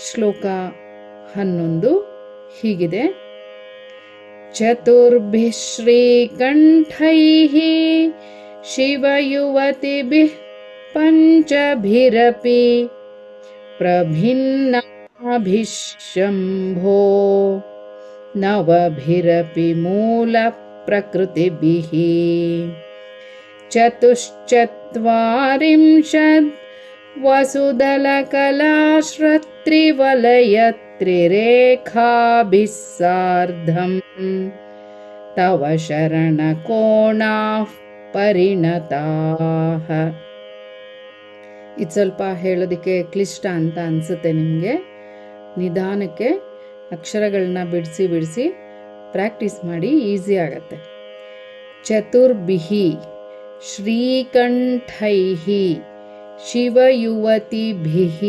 ಶ್ಲೋಕ 11 ಹೀಗಿದೆ. ಚತುರ್ಭಿಃ ಶ್ರೀಕಂಠೈಃ ಶಿವಯುವತಿಭಿಃ ಪಂಚಭಿರಪಿ ಪ್ರಭಿನ್ನಾಭಿಃ ಶಂಭೋ ನವಭಿರಪಿ ಮೂಲ ಪ್ರಕೃತಿಭಿಃ ಚತುಶ್ಚತ್ವಾರಿಂಶದ್ ವಸುದಲಕಲಾಶ್ರತ್ರಿವಲಯತ್ರಿರೇಖಾಭಿಃ ಸಾರ್ಧಂ ತವ ಶರಣಕೋಣಾಃ ಪರಿಣತಾಃ. ಇದು ಸ್ವಲ್ಪ ಹೇಳೋದಕ್ಕೆ ಕ್ಲಿಷ್ಟ ಅಂತ ಅನಿಸುತ್ತೆ ನಿಮಗೆ. ನಿಧಾನಕ್ಕೆ ಅಕ್ಷರಗಳನ್ನ ಬಿಡಿಸಿ ಪ್ರಾಕ್ಟೀಸ್ ಮಾಡಿ, ಈಸಿ ಆಗತ್ತೆ. ಚತುರ್ಭಿಃ ಶ್ರೀಕಂಠೈಃ ಶಿವಯುವತಿಭಿಃ